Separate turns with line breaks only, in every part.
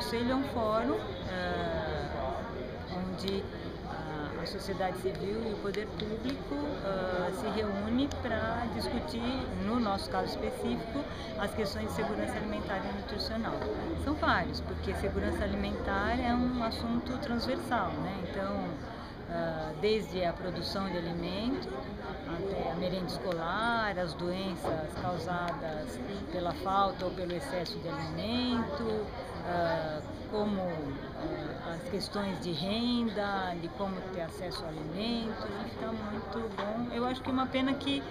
conselho é um fórum onde a sociedade civil e o poder público se reúne para discutir, no nosso caso específico, as questões de segurança alimentar e nutricional. São vários, porque segurança alimentar é um assunto transversal, né? Então, desde a produção de alimento até a merenda escolar, as doenças causadas pela falta ou pelo excesso de alimento, como as questões de renda, de como ter acesso ao alimento, está muito bom. Eu acho que uma pena que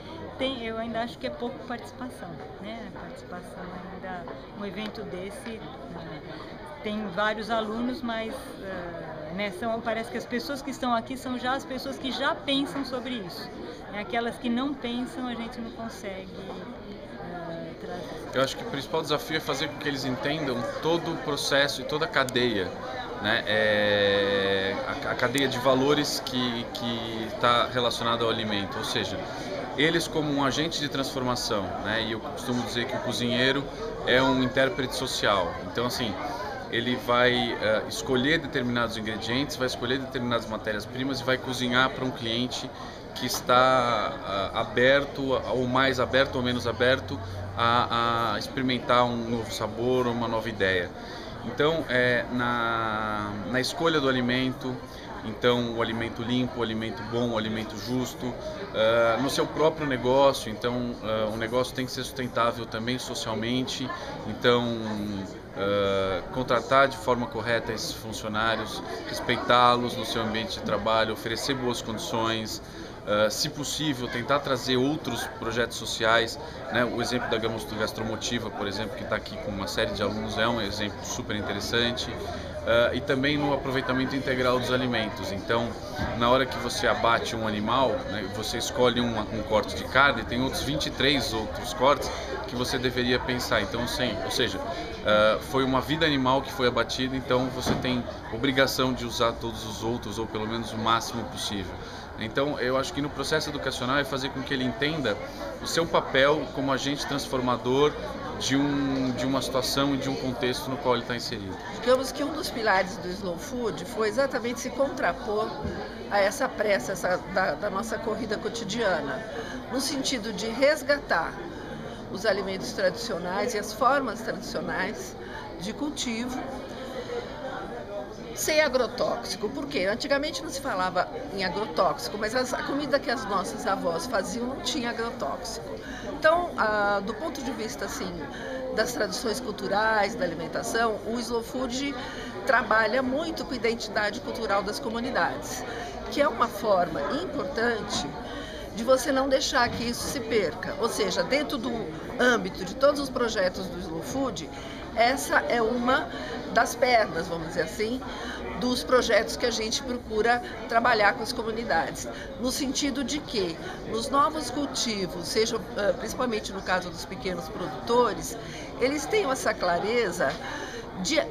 eu ainda acho que é pouco participação, né? A participação ainda, um evento desse tem vários alunos, mas parece que as pessoas que estão aqui são já as pessoas que já pensam sobre isso. Aquelas que não pensam, a gente não consegue trazer.
Eu acho que o principal desafio é fazer com que eles entendam todo o processo e toda a cadeia, né? A cadeia de valores que está relacionada ao alimento, ou seja, eles como um agente de transformação, né? E eu costumo dizer que o cozinheiro é um intérprete social. Então, assim, ele vai escolher determinados ingredientes, vai escolher determinadas matérias-primas e vai cozinhar para um cliente que está aberto, ou mais aberto ou menos aberto, a experimentar um novo sabor, uma nova ideia. Então, na escolha do alimento, então o alimento limpo, o alimento bom, o alimento justo, no seu próprio negócio, então o negócio tem que ser sustentável também socialmente, então contratar de forma correta esses funcionários, respeitá-los no seu ambiente de trabalho, oferecer boas condições, se possível tentar trazer outros projetos sociais, né? O exemplo da Gastromotiva, por exemplo, que está aqui com uma série de alunos, é um exemplo super interessante. E também no aproveitamento integral dos alimentos. Então, na hora que você abate um animal, né, você escolhe um corte de carne, tem outros 23 outros cortes que você deveria pensar. Então, ou seja, foi uma vida animal que foi abatida, então você tem obrigação de usar todos os outros, ou pelo menos o máximo possível. Então, eu acho que no processo educacional é fazer com que ele entenda o seu papel como agente transformador de uma situação e de um contexto no qual ele está inserido.
Digamos que um dos pilares do Slow Food foi exatamente se contrapor a essa pressa da nossa corrida cotidiana, no sentido de resgatar os alimentos tradicionais e as formas tradicionais de cultivo, sem agrotóxico. Por quê? Antigamente não se falava em agrotóxico, mas a comida que as nossas avós faziam não tinha agrotóxico. Então, do ponto de vista assim, das tradições culturais, da alimentação, o Slow Food trabalha muito com a identidade cultural das comunidades, que é uma forma importante de você não deixar que isso se perca. Ou seja, dentro do âmbito de todos os projetos do Slow Food, essa é uma das pernas, vamos dizer assim, dos projetos que a gente procura trabalhar com as comunidades, no sentido de que nos novos cultivos, seja principalmente no caso dos pequenos produtores, eles tenham essa clareza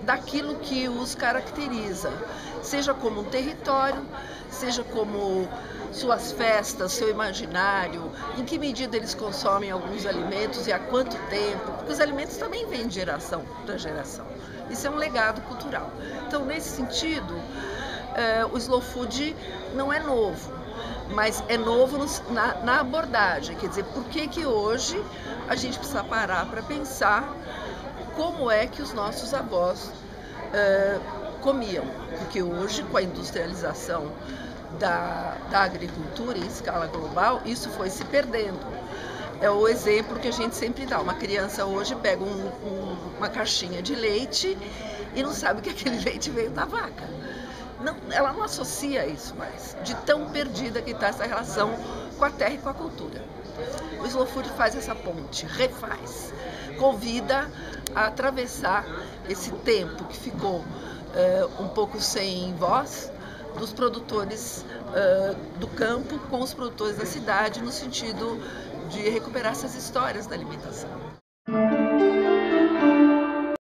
daquilo que os caracteriza, seja como um território, seja como suas festas, seu imaginário, em que medida eles consomem alguns alimentos e há quanto tempo, porque os alimentos também vêm de geração para geração. Isso é um legado cultural. Então, nesse sentido, o Slow Food não é novo, mas é novo na abordagem. Quer dizer, por que hoje a gente precisa parar para pensar como é que os nossos avós comiam? Porque hoje, com a industrialização da agricultura em escala global, isso foi se perdendo. É o exemplo que a gente sempre dá. Uma criança hoje pega uma caixinha de leite e não sabe que aquele leite veio da vaca. Não, ela não associa isso mais, de tão perdida que está essa relação com a terra e com a cultura. O Slow Food faz essa ponte, refaz, convida a atravessar esse tempo que ficou um pouco sem voz, dos produtores do campo com os produtores da cidade, no sentido de recuperar essas histórias da alimentação.